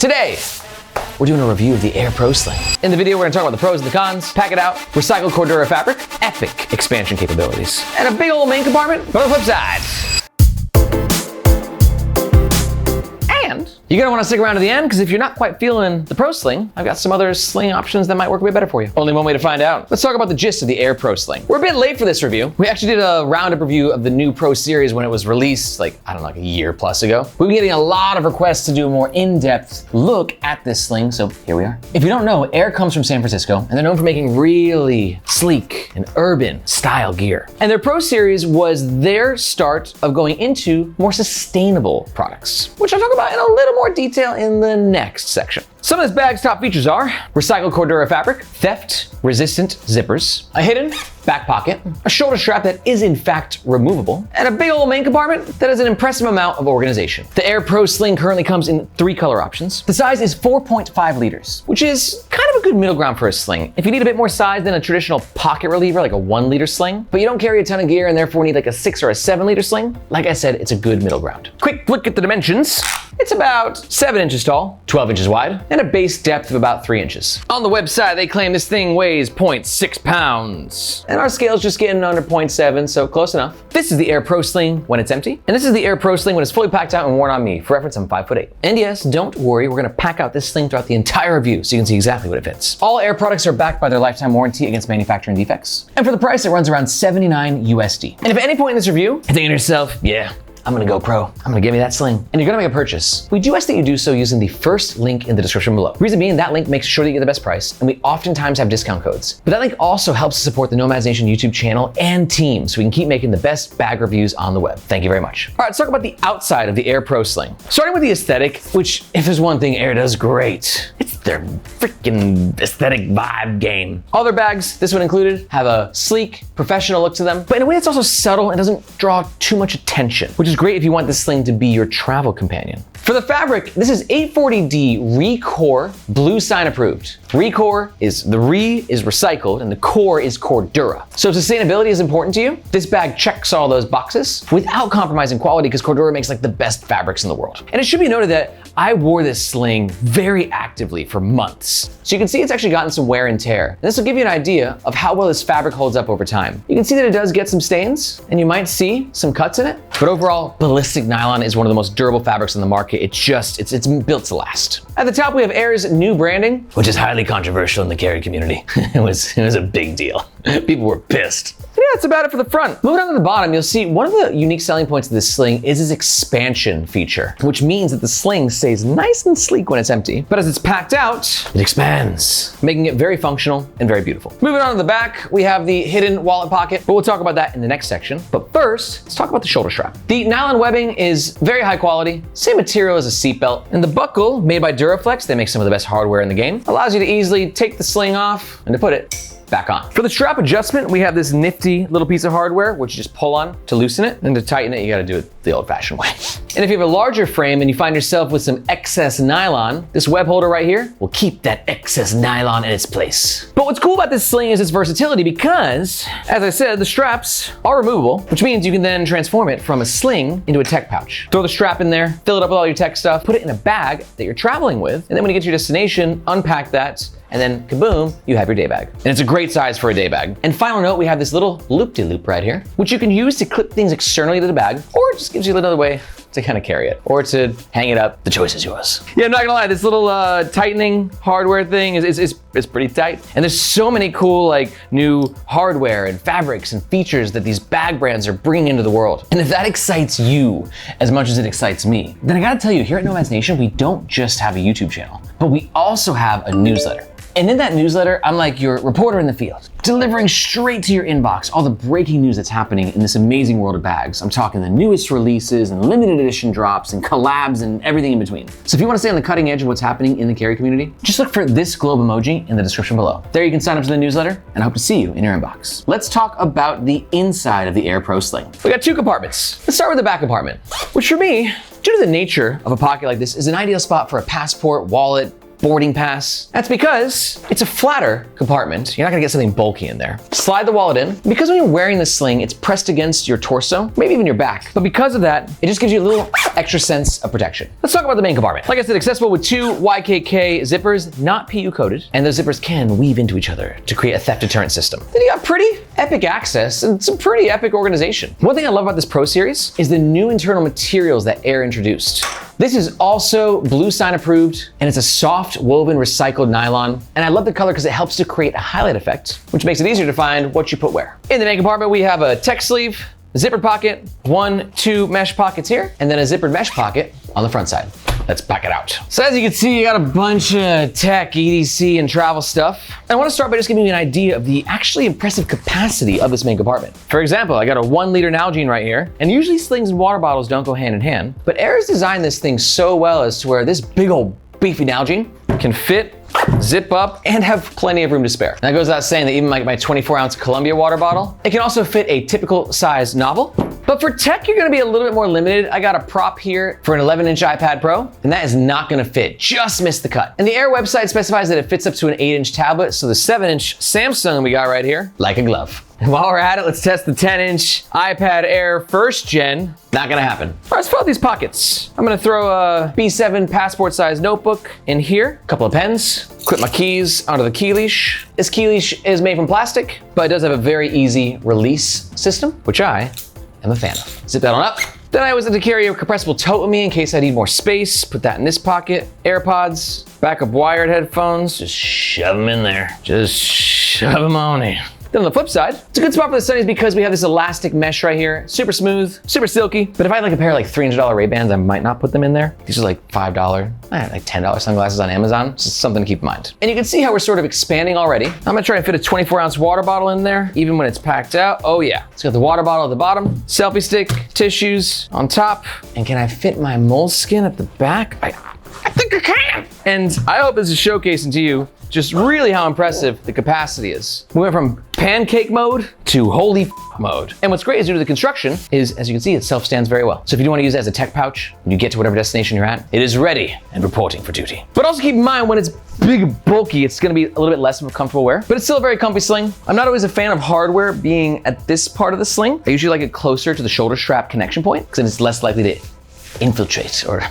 Today, we're doing a review of the Aer Pro Sling. In the video, we're gonna talk about the pros and the cons, pack it out, recycled Cordura fabric, epic expansion capabilities, and a big old main compartment. But on the flip side, you're gonna wanna stick around to the end, because if you're not quite feeling the Pro Sling, I've got some other sling options that might work a bit better for you. Only one way to find out. Let's talk about the gist of the Aer Pro Sling. We're a bit late for this review. We actually did a roundup review of the new Pro series when it was released, like a year plus ago. We've been getting a lot of requests to do a more in-depth look at this sling, so here we are. If you don't know, Aer comes from San Francisco, and they're known for making really sleek and urban style gear. And their Pro series was their start of going into more sustainable products, which I'll talk about in a little more detail in the next section. Some of this bag's top features are recycled Cordura fabric, theft-resistant zippers, a hidden back pocket, a shoulder strap that is in fact removable, and a big old main compartment that has an impressive amount of organization. The Aer Pro Sling currently comes in 3 color options. The size is 4.5 liters, which is kind of a good middle ground for a sling. If you need a bit more size than a traditional pocket reliever, like a 1 liter sling, but you don't carry a ton of gear and therefore need like a 6 or a 7 liter sling, like I said, it's a good middle ground. Quick look at the dimensions. It's about 7 inches tall, 12 inches wide, and a base depth of about 3 inches. On the website, they claim this thing weighs 0.6 pounds. And our scale's just getting under 0.7, so close enough. This is the Aer Pro Sling when it's empty, and this is the Aer Pro Sling when it's fully packed out and worn on me. For reference, I'm 5'8". And yes, don't worry, we're gonna pack out this sling throughout the entire review so you can see exactly what it fits. All Aer products are backed by their lifetime warranty against manufacturing defects. And for the price, it runs around $79 USD. And if at any point in this review, you're thinking to yourself, yeah, I'm gonna go pro. I'm gonna give me that sling. And you're gonna make a purchase. We do ask that you do so using the first link in the description below. Reason being, that link makes sure that you get the best price, and we oftentimes have discount codes. But that link also helps to support the Nomads Nation YouTube channel and team, so we can keep making the best bag reviews on the web. Thank you very much. All right, let's talk about the outside of the Aer Pro Sling. Starting with the aesthetic, which if there's one thing Aer does great, it's their freaking aesthetic vibe game. All their bags, this one included, have a sleek, professional look to them, but in a way that's also subtle and doesn't draw too much attention, which is great if you want this sling to be your travel companion. For the fabric, this is 840D ReCore Blue Sign approved. ReCore is, the Re is recycled and the Core is Cordura. So if sustainability is important to you, this bag checks all those boxes without compromising quality, because Cordura makes like the best fabrics in the world. And it should be noted that I wore this sling very actively for months. So you can see it's actually gotten some wear and tear. And this will give you an idea of how well this fabric holds up over time. You can see that it does get some stains, and you might see some cuts in it, but overall, ballistic nylon is one of the most durable fabrics in the market. It's built to last. At the top, we have Aer's new branding, which is highly controversial in the carry community. It was a big deal. People were pissed. Yeah, that's about it for the front. Moving on to the bottom, you'll see one of the unique selling points of this sling is its expansion feature, which means that the sling stays nice and sleek when it's empty, but as it's packed out, it expands, making it very functional and very beautiful. Moving on to the back, we have the hidden wallet pocket, but we'll talk about that in the next section. But first, let's talk about the shoulder strap. The nylon webbing is very high quality, same material as a seatbelt, and the buckle, made by Duraflex, they make some of the best hardware in the game, allows you to easily take the sling off and to put it back on. For the strap adjustment, we have this nifty little piece of hardware, which you just pull on to loosen it, and to tighten it, you gotta do it the old-fashioned way. And if you have a larger frame and you find yourself with some excess nylon, this web holder right here will keep that excess nylon in its place. But what's cool about this sling is its versatility, because, as I said, the straps are removable, which means you can then transform it from a sling into a tech pouch. Throw the strap in there, fill it up with all your tech stuff, put it in a bag that you're traveling with, and then when you get to your destination, unpack that, and then kaboom, you have your day bag. And it's a great size for a day bag. And final note, we have this little loop-de-loop right here, which you can use to clip things externally to the bag, or it just gives you another way to kind of carry it, or to hang it up. The choice is yours. Yeah, I'm not gonna lie, this little tightening hardware thing is pretty tight. And there's so many cool like new hardware and fabrics and features that these bag brands are bringing into the world. And if that excites you as much as it excites me, then I gotta tell you, here at Nomads Nation, we don't just have a YouTube channel, but we also have a newsletter. And in that newsletter, I'm like your reporter in the field, delivering straight to your inbox all the breaking news that's happening in this amazing world of bags. I'm talking the newest releases and limited edition drops and collabs and everything in between. So if you want to stay on the cutting edge of what's happening in the carry community, just look for this globe emoji in the description below. There you can sign up to the newsletter, and I hope to see you in your inbox. Let's talk about the inside of the Aer Pro Sling. We got 2 compartments. Let's start with the back compartment, which for me, due to the nature of a pocket like this, is an ideal spot for a passport, wallet, boarding pass? That's because it's a flatter compartment. You're not gonna get something bulky in there. Slide the wallet in. Because when you're wearing the sling, it's pressed against your torso, maybe even your back. But because of that, it just gives you a little extra sense of protection. Let's talk about the main compartment. Like I said, accessible with 2 YKK zippers, not PU coated, and those zippers can weave into each other to create a theft deterrent system. Then you got pretty epic access and some pretty epic organization. One thing I love about this Pro Series is the new internal materials that Aer introduced. This is also Blue Sign approved, and it's a soft woven recycled nylon. And I love the color because it helps to create a highlight effect, which makes it easier to find what you put where. In the main compartment, we have a tech sleeve, a zippered pocket, 1, 2 mesh pockets here, and then a zippered mesh pocket on the front side. Let's pack it out. So as you can see, you got a bunch of tech, EDC, and travel stuff. I want to start by just giving you an idea of the actually impressive capacity of this main compartment. For example, I got a 1-liter Nalgene right here, and usually slings and water bottles don't go hand in hand, but Aer's designed this thing so well as to where this big old beefy Nalgene can fit, zip up, and have plenty of room to spare. That goes without saying that even like my 24-ounce Columbia water bottle, it can also fit a typical size novel. But for tech, you're gonna be a little bit more limited. I got a prop here for an 11-inch iPad Pro, and that is not gonna fit, just missed the cut. And the Aer website specifies that it fits up to an 8-inch tablet, so the 7-inch Samsung we got right here, like a glove. And while we're at it, let's test the 10-inch iPad Air 1st gen. Not gonna happen. All right, let's fill out these pockets. I'm gonna throw a B7 passport-sized notebook in here, a couple of pens, clip my keys onto the key leash. This key leash is made from plastic, but it does have a very easy release system, which I am a fan of. Zip that on up. Then I always like to carry a compressible tote with me in case I need more space. Put that in this pocket. AirPods, backup wired headphones, just shove them in there. Just shove them on in. Then on the flip side, it's a good spot for the sunnies because we have this elastic mesh right here. Super smooth, super silky. But if I had like a pair of like $300 Ray-Bans, I might not put them in there. These are like $5, like $10 sunglasses on Amazon. It's just something to keep in mind. And you can see how we're sort of expanding already. I'm gonna try and fit a 24-ounce water bottle in there, even when it's packed out. Oh yeah. It's got the water bottle at the bottom, selfie stick, tissues on top. And can I fit my moleskin at the back? I think I can. And I hope this is showcasing to you just really how impressive the capacity is. We went from pancake mode to holy mode. And what's great is due to the construction is, as you can see, it self-stands very well. So if you do want to use it as a tech pouch, when you get to whatever destination you're at, it is ready and reporting for duty. But also keep in mind when it's big and bulky, it's gonna be a little bit less of a comfortable wear, but it's still a very comfy sling. I'm not always a fan of hardware being at this part of the sling. I usually like it closer to the shoulder strap connection point because then it's less likely to infiltrate or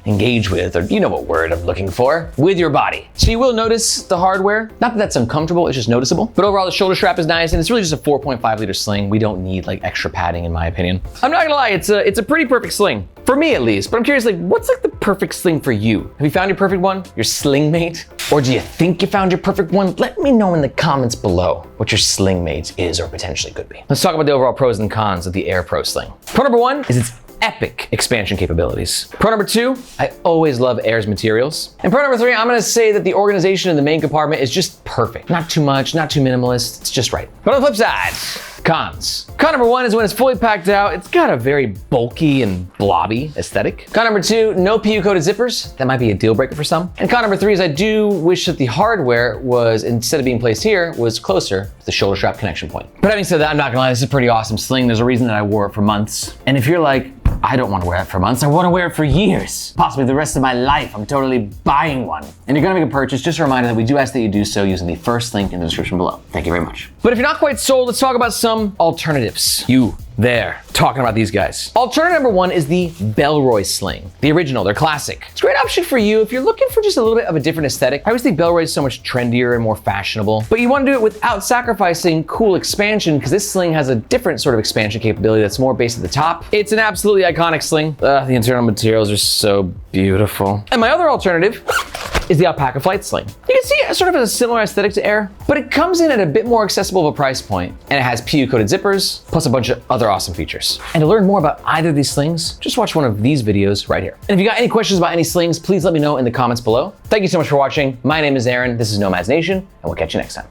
engage with, or you know what word I'm looking for, with your body. So you will notice the hardware. Not that that's uncomfortable, it's just noticeable. But overall, the shoulder strap is nice, and it's really just a 4.5-liter sling. We don't need like extra padding, in my opinion. I'm not gonna lie, it's a pretty perfect sling. For me at least, but I'm curious, like, what's like the perfect sling for you? Have you found your perfect one? Your sling mate? Or do you think you found your perfect one? Let me know in the comments below what your sling mate is or potentially could be. Let's talk about the overall pros and cons of the Aer Pro Sling. Pro number 1 is its epic expansion capabilities. Pro number 2, I always love Aer's materials. And pro number 3, I'm gonna say that the organization in the main compartment is just perfect. Not too much, not too minimalist, it's just right. But on the flip side, cons. Con number 1 is when it's fully packed out, it's got a very bulky and blobby aesthetic. Con number 2, no PU coated zippers. That might be a deal breaker for some. And con number 3 is I do wish that the hardware was, instead of being placed here, was closer to the shoulder strap connection point. But having said that, I'm not gonna lie, this is a pretty awesome sling. There's a reason that I wore it for months. And if you're like, I don't want to wear it for months, I want to wear it for years, possibly the rest of my life, I'm totally buying one. And you're gonna make a purchase, just a reminder that we do ask that you do so using the first link in the description below. Thank you very much. But if you're not quite sold, let's talk about some alternatives. You there, talking about these guys. Alternative number 1 is the Bellroy Sling. The original, they're classic. It's a great option for you if you're looking for just a little bit of a different aesthetic. I always think Bellroy is so much trendier and more fashionable, but you want to do it without sacrificing cool expansion because this sling has a different sort of expansion capability that's more based at the top. It's an absolutely iconic sling. The internal materials are so beautiful. And my other alternative is the Alpaka Flight Sling. You can see it sort of has a similar aesthetic to Aer, but it comes in at a bit more accessible of a price point, and it has PU coated zippers, plus a bunch of other awesome features. And to learn more about either of these slings, just watch one of these videos right here. And if you got any questions about any slings, please let me know in the comments below. Thank you so much for watching. My name is Aaron, this is Nomads Nation, and we'll catch you next time.